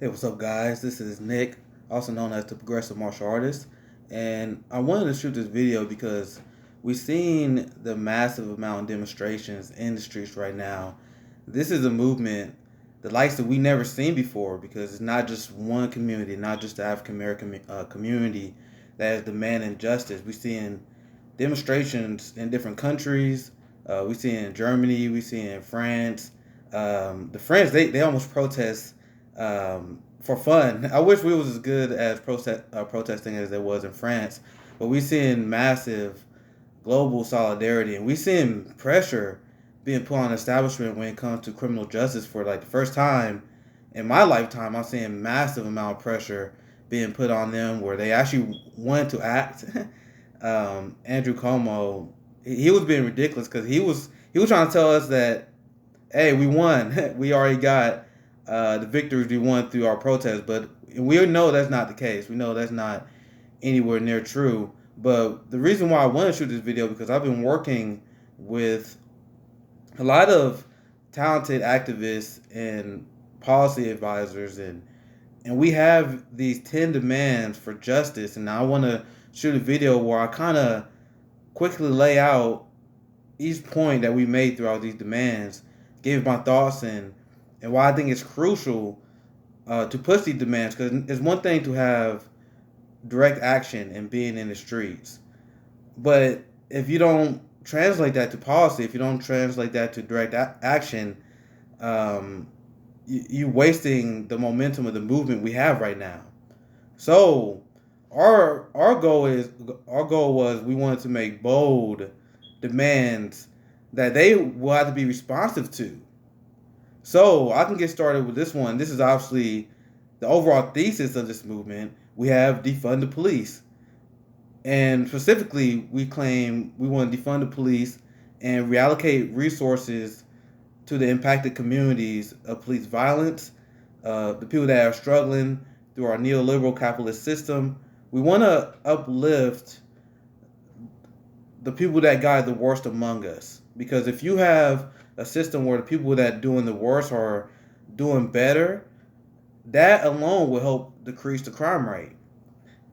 Hey, what's up, guys? This is Nick, also known as the Progressive Martial Artist, and I wanted to shoot this video because we've seen the massive amount of demonstrations in the streets right now. This is a movement, the likes that we never seen before, because it's not just one community, not just the African American community that is demanding justice. We're seeing demonstrations in different countries. We see it in Germany. We see it in France. The French they almost protest for fun. I wish we was as good as protesting as there was in France, but we seeing massive global solidarity, and we seeing pressure being put on the establishment when it comes to criminal justice for like the first time in my lifetime. I'm seeing massive amount of pressure being put on them where they actually want to act. Andrew Cuomo, he was being ridiculous because he was trying to tell us that, hey, we won. We already got the victories we won through our protests. But we know that's not the case. We know that's not anywhere near true. But the reason why I want to shoot this video because I've been working with a lot of talented activists and policy advisors, and we have these 10 demands for justice, and I want to shoot a video where I kind of quickly lay out each point that we made throughout these demands, give my thoughts, and why I think it's crucial to push these demands, because it's one thing to have direct action and being in the streets, but if you don't translate that to policy, if you don't translate that to direct action, you wasting the momentum of the movement we have right now. So our goal was we wanted to make bold demands that they will have to be responsive to. So I can get started with this one. This is obviously the overall thesis of this movement. We have defund the police. And specifically, we claim we want to defund the police and reallocate resources to the impacted communities of police violence, the people that are struggling through our neoliberal capitalist system. We want to uplift the people that got the worst among us. Because if you have a system where the people that are doing the worst are doing better, that alone will help decrease the crime rate.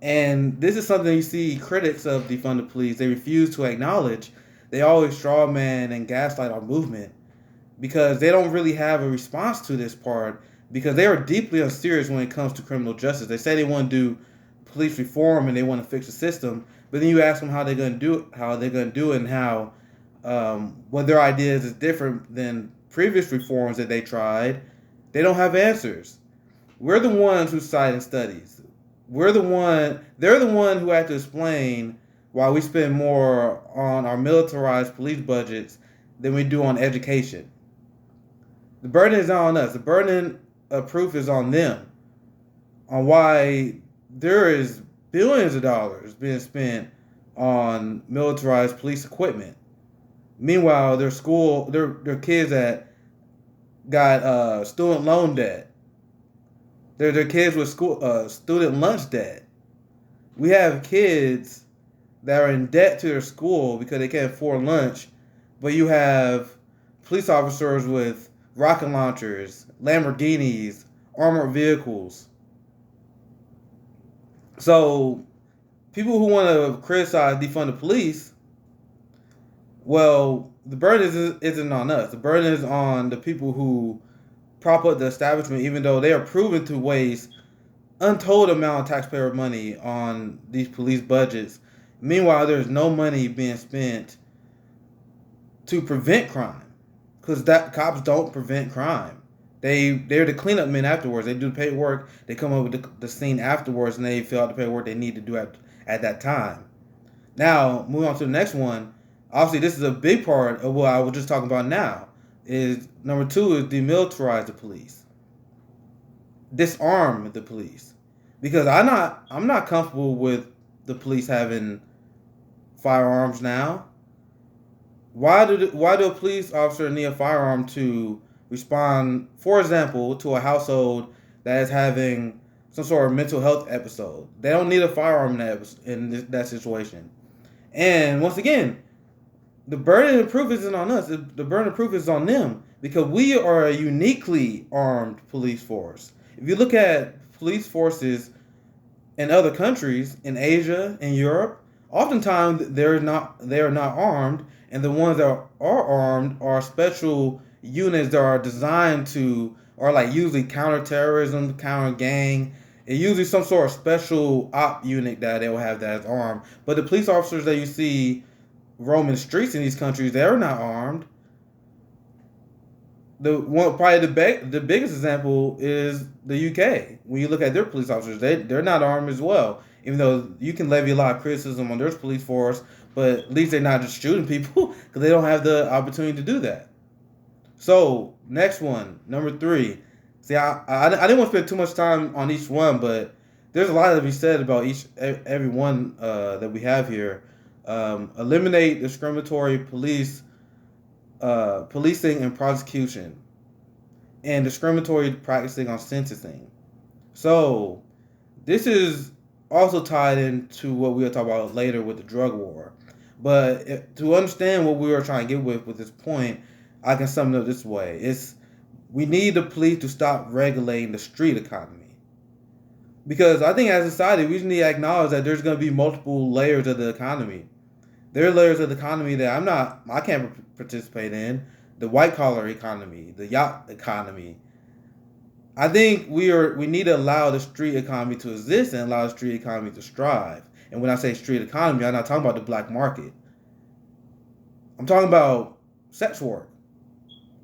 And this is something you see critics of defund the police, they refuse to acknowledge. They always straw man and gaslight our movement because they don't really have a response to this part, because they are deeply unserious when it comes to criminal justice. They say they want to do police reform and they want to fix the system, but then you ask them how they're going to do it, and how what their ideas is different than previous reforms that they tried. They don't have answers. We're the ones who cite in studies. They're the one who have to explain why we spend more on our militarized police budgets than we do on education. The burden is not on us. The burden of proof is on them, on why there is billions of dollars being spent on militarized police equipment. Meanwhile, their kids that got student loan debt. They're kids with student lunch debt. We have kids that are in debt to their school because they can't afford lunch, but you have police officers with rocket launchers, Lamborghinis, armored vehicles. So people who want to criticize defund the police, well, the burden isn't on us. The burden is on the people who prop up the establishment, even though they are proven to waste untold amount of taxpayer money on these police budgets. Meanwhile, there's no money being spent to prevent crime, because that cops don't prevent crime. They're the cleanup men afterwards. They do the paperwork. They come up with the scene afterwards, and they fill out the paperwork they need to do at that time. Now, moving on to the next one. Obviously, this is a big part of what I was just talking about now. Is number 2 is demilitarize the police, disarm the police, because I'm not comfortable with the police having firearms now. Why do a police officer need a firearm to respond, for example, to a household that is having some sort of mental health episode? They don't need a firearm in that situation. And once again, the burden of proof isn't on us. The burden of proof is on them, because we are a uniquely armed police force. If you look at police forces in other countries, in Asia, in Europe, oftentimes they are not armed, and the ones that are armed are special units that are designed to, are like usually counterterrorism, counter gang. It's usually some sort of special op unit that they will have that is armed. But the police officers that you see roaming the streets in these countries, they're not armed. The one probably the biggest example is the UK. When you look at their police officers, they're not armed as well. Even though you can levy a lot of criticism on their police force, but at least they're not just shooting people because they don't have the opportunity to do that. So next one, number 3. See, I didn't want to spend too much time on each one, but there's a lot to be said about every one that we have here. Eliminate discriminatory policing and prosecution, and discriminatory practicing on sentencing. So this is also tied into what we'll talk about later with the drug war. But to understand what we were trying to get with this point, I can sum it up this way: it's we need the police to stop regulating the street economy, because I think as a society we just need to acknowledge that there's going to be multiple layers of the economy. There are layers of the economy that I can't participate in. The white collar economy, the yacht economy. I think we need to allow the street economy to exist and allow the street economy to strive. And when I say street economy, I'm not talking about the black market. I'm talking about sex work.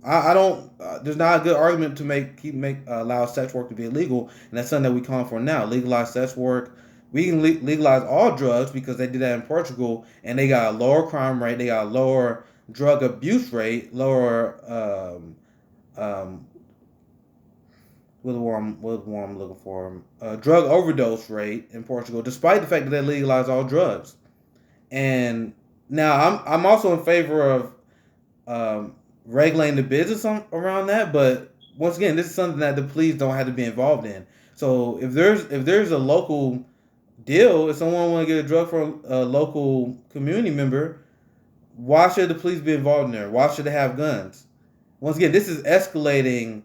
I don't. There's not a good argument to allow sex work to be illegal, and that's something that we're calling for now. Legalize sex work. We can legalize all drugs because they did that in Portugal, and they got a lower crime rate, they got a lower drug abuse rate, lower what the one I'm looking for, drug overdose rate in Portugal, despite the fact that they legalized all drugs. And now I'm also in favor of regulating the business around that, but once again, this is something that the police don't have to be involved in. So if there's a local deal, if someone want to get a drug from a local community member, why should the police be involved in there? Why should they have guns? Once again, this is escalating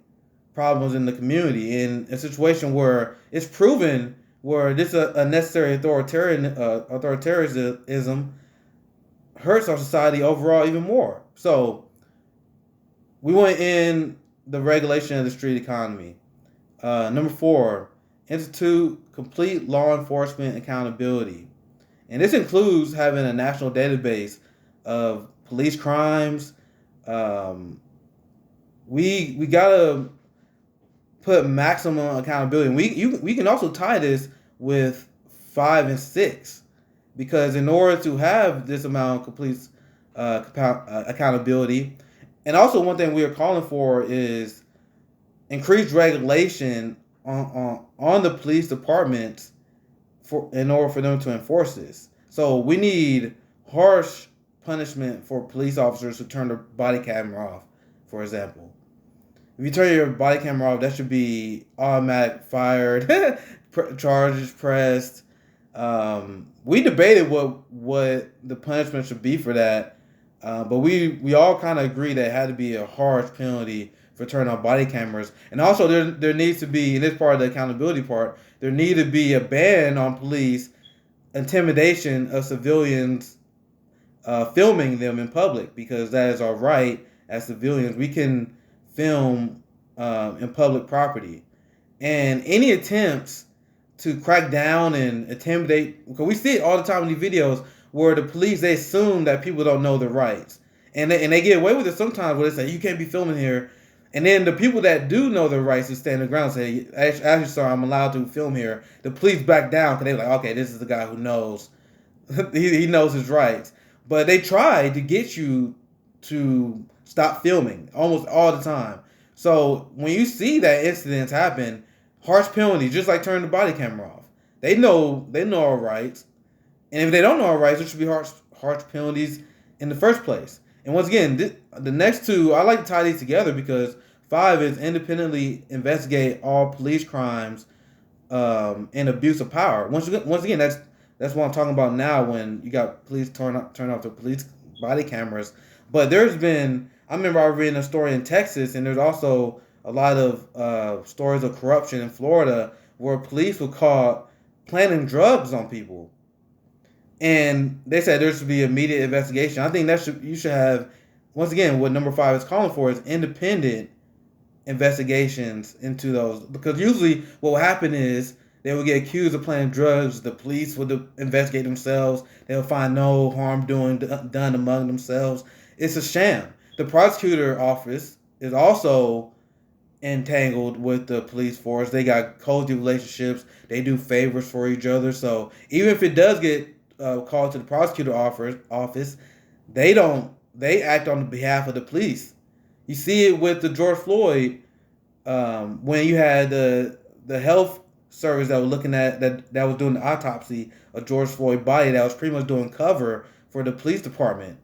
problems in the community in a situation where it's proven where this unnecessary authoritarianism hurts our society overall even more. So we want to end the regulation of the street economy. Number 4, institute complete law enforcement accountability. And this includes having a national database of police crimes. We gotta put maximum accountability. And we can also tie this with 5 and 6, because in order to have this amount of complete accountability, and also one thing we are calling for is increased regulation on the police departments in order for them to enforce this. So we need harsh punishment for police officers who turn their body camera off, for example. If you turn your body camera off, that should be automatic fired, charges pressed. We debated what the punishment should be for that, but we all kind of agreed that it had to be a harsh penalty for turning on body cameras. And also there needs to be, in this part of the accountability part, there need to be a ban on police intimidation of civilians filming them in public, because that is our right as civilians. We can film in public property. And any attempts to crack down and intimidate, because we see it all the time in these videos where the police, they assume that people don't know their rights. And they get away with it sometimes where they say, you can't be filming here. And then the people that do know their rights and stand their ground say, actually, sir, I'm allowed to film here. The police back down because they're like, okay, this is the guy who knows. he knows his rights. But they try to get you to stop filming almost all the time. So when you see that incidents happen, harsh penalties, just like turning the body camera off. They know our rights. And if they don't know our rights, there should be harsh penalties in the first place. And once again, the next 2, I like to tie these together because 5 is independently investigate all police crimes and abuse of power. Once again, that's what I'm talking about now when you got police turn off the police body cameras. But I remember I read a story in Texas, and there's also a lot of stories of corruption in Florida where police were caught planting drugs on people, and they said there should be immediate investigation. I think you should have, once again, what number 5 is calling for is independent investigations into those, because usually what will happen is they will get accused of planting drugs. The police would investigate themselves. They'll find no harm done among themselves. It's a sham. The prosecutor office is also entangled with the police force. They got cozy relationships. They do favors for each other. So even if it does get called to the prosecutor office, they act on behalf of the police. You see it with the George Floyd, when you had the health service that was looking at that was doing the autopsy of George Floyd's body, that was pretty much doing cover for the police department.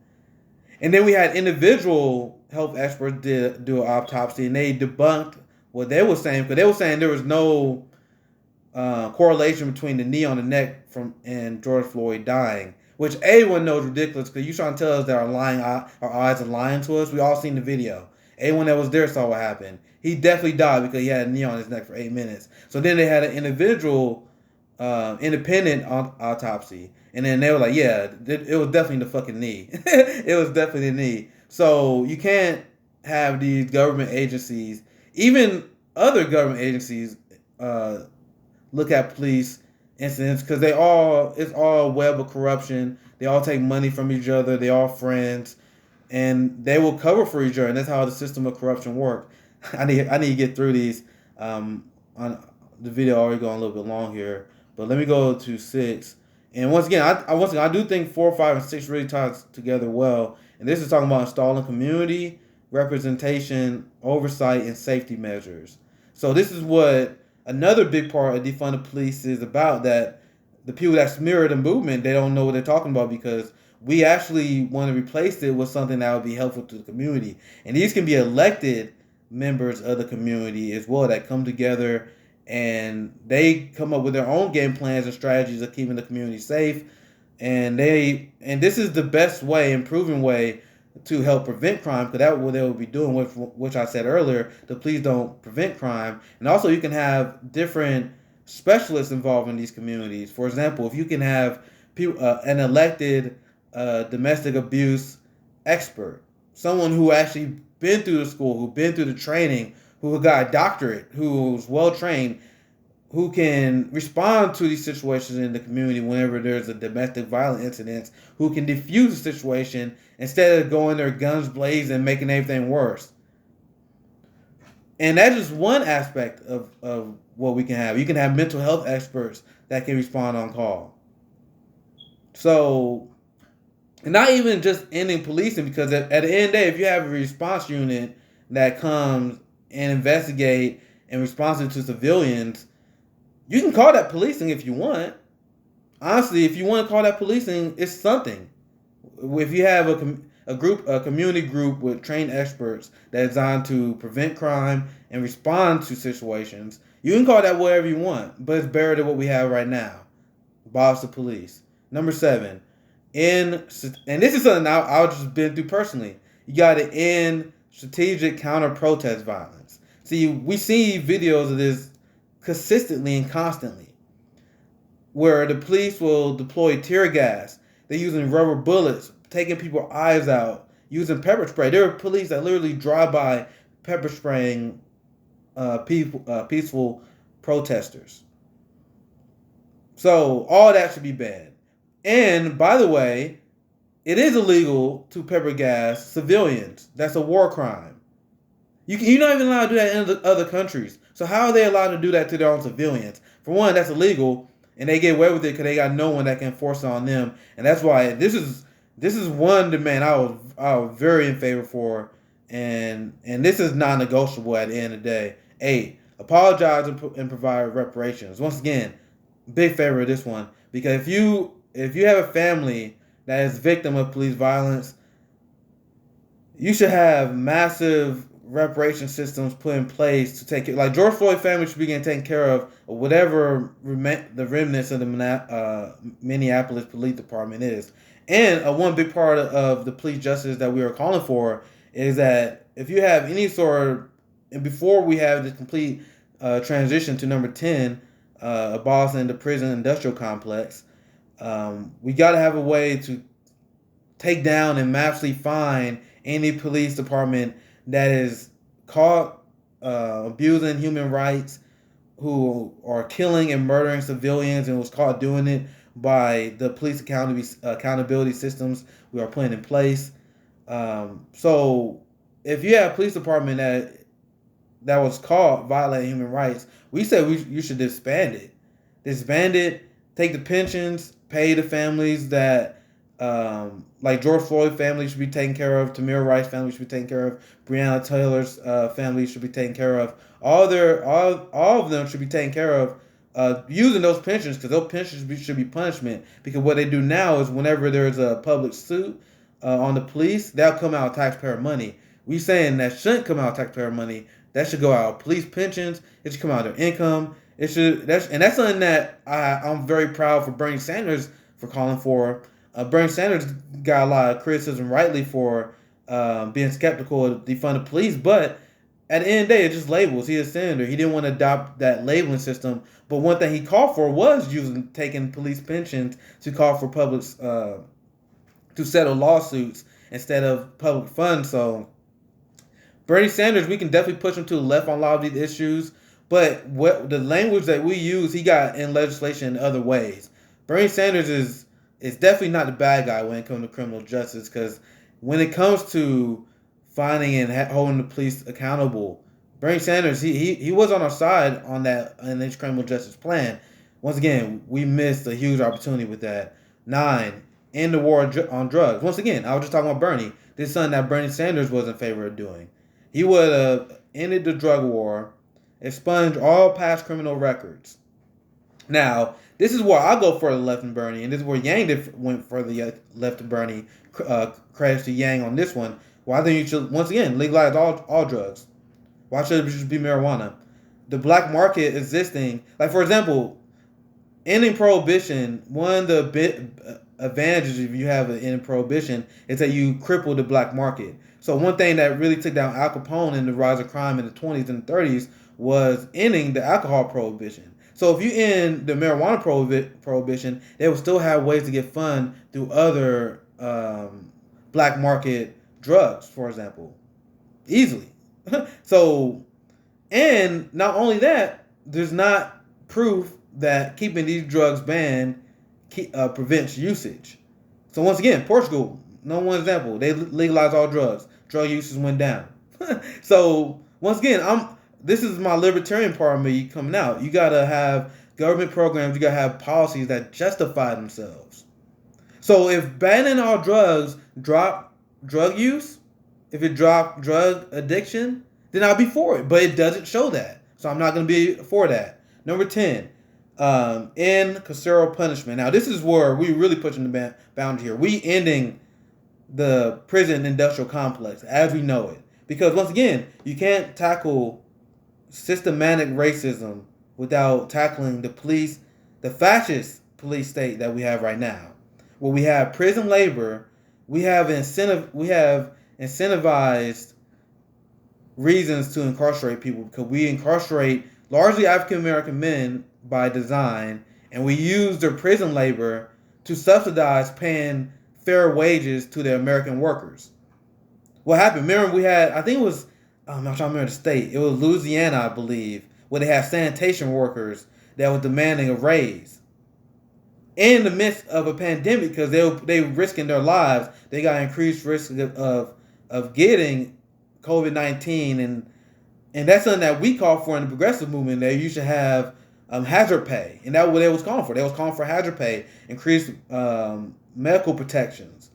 And then we had individual health experts do an autopsy, and they debunked what they were saying, because they were saying there was no correlation between the knee on the neck and George Floyd dying, which everyone knows is ridiculous, because you're trying to tell us that our eyes are lying to us. We all seen the video. Everyone that was there saw what happened. He definitely died because he had a knee on his neck for 8 minutes. So then they had an individual, independent autopsy. And then they were like, yeah, it was definitely the fucking knee. It was definitely the knee. So you can't have these government agencies, even other government agencies, look at police incidents, because it's all a web of corruption. They all take money from each other. They all friends, and they will cover for each other. And that's how the system of corruption works. I need to get through these. On the video already going a little bit long here, but let me go to 6. And once again, I do think 4, 5, and 6 really ties together well. And this is talking about installing community representation, oversight, and safety measures. So this is what another big part of Defund the Police is about, that the people that smear the movement, they don't know what they're talking about, because we actually want to replace it with something that would be helpful to the community. And these can be elected members of the community as well, that come together and they come up with their own game plans and strategies of keeping the community safe. And this is the best way, improving way, to help prevent crime, because that's what they will be doing, which I said earlier, the police don't prevent crime. And also you can have different specialists involved in these communities. For example, if you can have an elected domestic abuse expert, someone who actually been through the school, who been through the training, who got a doctorate, who's well trained, who can respond to these situations in the community whenever there's a domestic violence incident, who can defuse the situation instead of going there guns blazing and making everything worse. And that's just one aspect of what we can have. You can have mental health experts that can respond on call. So, and not even just ending policing, because at the end of the day, if you have a response unit that comes and investigate and responds to civilians, you can call that policing if you want. Honestly, if you want to call that policing, it's something. If you have a community group with trained experts that are designed to prevent crime and respond to situations, you can call that whatever you want, but it's better than what we have right now. Abolish the police. Number 7, and this is something I've just been through personally. You got to end strategic counter-protest violence. See, we see videos of this consistently and constantly, where the police will deploy tear gas. They're using rubber bullets, taking people's eyes out, using pepper spray. There are police that literally drive by pepper spraying peaceful protesters. So all that should be banned. And by the way, it is illegal to pepper gas civilians. That's a war crime. You're not even allowed to do that in other countries. So how are they allowed to do that to their own civilians? For one, that's illegal, and they get away with it because they got no one that can force it on them. And that's why this is one demand I was very in favor for, and this is non-negotiable at the end of the day. 8, apologize and provide reparations. Once again, big favor of this one, because if you have a family that is victim of police violence, you should have massive reparation systems put in place to take it. Like George Floyd family should be getting taken care of, or whatever the remnants of the Minneapolis Police Department is. And one big part of the police justice that we are calling for is that if you have any sort and before we have the complete transition to number 10, abolishing the prison industrial complex, we got to have a way to take down and massively fine any police department that is caught abusing human rights, who are killing and murdering civilians, and was caught doing it by the police accountability systems we are putting in place. So if you have a police department that was caught violating human rights, we said you should disband it. Disband it, take the pensions, pay the families that, like George Floyd family should be taken care of, Tamir Rice's family should be taken care of, Breonna Taylor's family should be taken care of. All of them should be taken care of using those pensions, because those pensions should be punishment. Because what they do now is whenever there's a public suit on the police, that'll come out of taxpayer money. We saying that shouldn't come out of taxpayer money. That should go out of police pensions. It should come out of their income. It should. That's something that I'm very proud for Bernie Sanders for calling for. Bernie Sanders got a lot of criticism, rightly, for being skeptical of defund the police, but at the end of the day, it's just labels. He's a senator. He didn't want to adopt that labeling system. But one thing he called for was taking police pensions to call for public to settle lawsuits instead of public funds. So Bernie Sanders, we can definitely push him to the left on a lot of these issues. But what the language that we use, he got in legislation in other ways. Bernie Sanders is definitely not the bad guy when it comes to criminal justice, because when it comes to finding and holding the police accountable, Bernie Sanders, he was on our side on that in his criminal justice plan. Once again, we missed a huge opportunity with that. 9, end the war on drugs. Once again, I was just talking about Bernie. This is something that Bernie Sanders was in favor of doing. He would have ended the drug war, expunged all past criminal records. Now, this is where I go further left than Bernie, and this is where Yang went further left than Bernie. Credits to Yang on this one. Well, I think you should, once again, legalize all drugs. Why should it just be marijuana? The black market existing, like, for example, ending prohibition, one of the advantages if you have an ending prohibition is that you cripple the black market. So one thing that really took down Al Capone and the rise of crime in the 20s and 30s was ending the alcohol prohibition. So if you end the marijuana prohibition, they will still have ways to get fund through other black market drugs, for example, easily. So, and not only that, there's not proof that keeping these drugs banned prevents usage. So once again, Portugal, no one example, they legalized all drugs. Drug usage went down. So once again, this is my libertarian part of me coming out. You gotta have government programs. You gotta have policies that justify themselves. So if banning all drugs drop drug use, if it drop drug addiction, then I'll be for it. But it doesn't show that, so I'm not gonna be for that. Number 10, end carceral punishment. Now this is where we really pushing the boundary here. We ending the prison industrial complex as we know it, because once again, you can't tackle systematic racism without tackling the police, the fascist police state that we have right now, where we have prison labor, we have incentivized reasons to incarcerate people, because we incarcerate largely African American men by design, and we use their prison labor to subsidize paying fair wages to the American workers. What happened? Remember, we had, I think it was, I'm not trying to remember the state. It was Louisiana, I believe, where they had sanitation workers that were demanding a raise in the midst of a pandemic, because they were risking their lives. They got increased risk of getting COVID-19, and that's something that we call for in the progressive movement. That you should have hazard pay, and that's what they was calling for. They was calling for hazard pay, increased medical protections.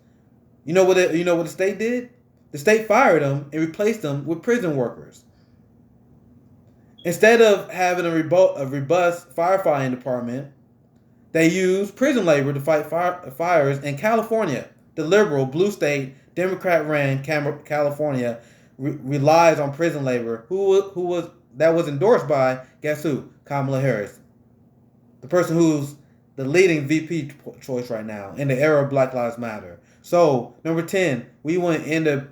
You know what the state did? The state fired them and replaced them with prison workers. Instead of having a robust firefighting department, they used prison labor to fight fires in California. The liberal blue state, Democrat-ran California relies on prison labor. That was endorsed by, guess who? Kamala Harris, the person who's the leading VP choice right now in the era of Black Lives Matter. So number 10, we want to end the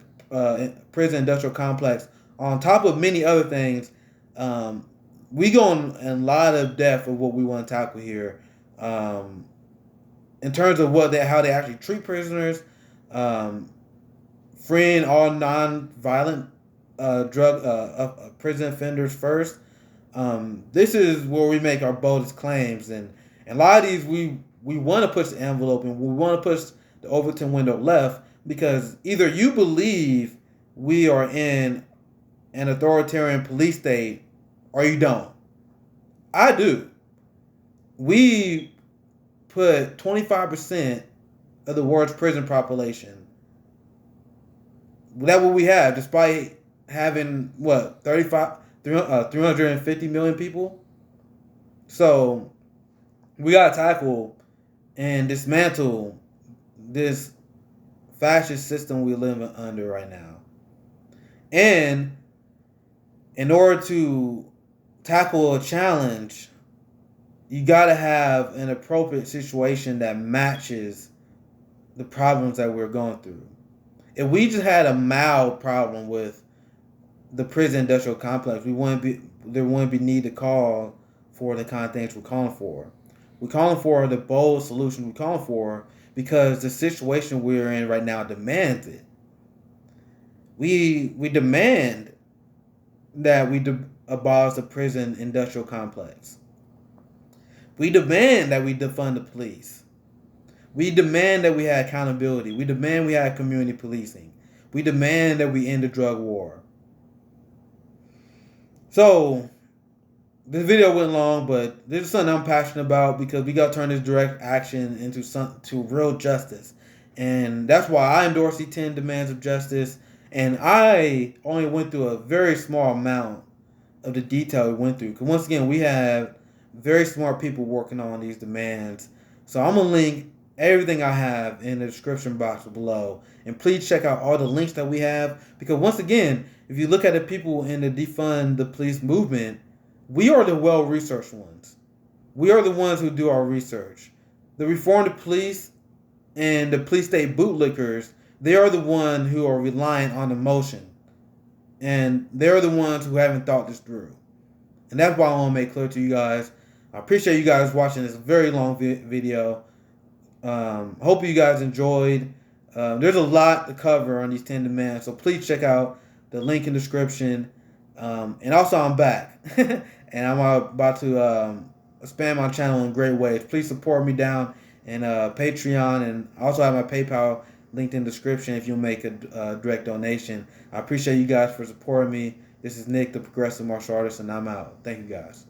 prison industrial complex on top of many other things, we go in a lot of depth of what we want to tackle here, in terms of how they actually treat prisoners, freeing all non-violent prison offenders first. This is where we make our boldest claims, and a lot of these we want to push the envelope and we want to push the Overton window left, because either you believe we are in an authoritarian police state or you don't. I do. We put 25% of the world's prison population. That's what we have, despite having, 350 million people? So, we got to tackle and dismantle this fascist system we live under right now. And in order to tackle a challenge, you got to have an appropriate situation that matches the problems that we're going through. If we just had a mild problem with the prison industrial complex, there wouldn't be need to call for the kind of things we're calling for. We're calling for the bold solution we're calling for because the situation we're in right now demands it. We demand that we abolish the prison industrial complex. We demand that we defund the police. We demand that we have accountability. We demand we have community policing. We demand that we end the drug war. So, this video went long, but this is something I'm passionate about because we got to turn this direct action into real justice. And that's why I endorse the 10 demands of justice. And I only went through a very small amount of the detail we went through. Because once again, we have very smart people working on these demands. So I'm going to link everything I have in the description box below. And please check out all the links that we have. Because once again, if you look at the people in the Defund the Police movement, we are the well-researched ones. We are the ones who do our research. The Reform the Police and the police state bootlickers, they are the ones who are relying on emotion. And they're the ones who haven't thought this through. And that's why I want to make clear to you guys. I appreciate you guys watching this very long video. Hope you guys enjoyed. There's a lot to cover on these 10 demands. So please check out the link in the description. And also I'm back. And I'm about to expand my channel in great ways. Please support me down in Patreon. And I also have my PayPal linked in the description if you make a direct donation. I appreciate you guys for supporting me. This is Nick, the Progressive Martial Artist, and I'm out. Thank you guys.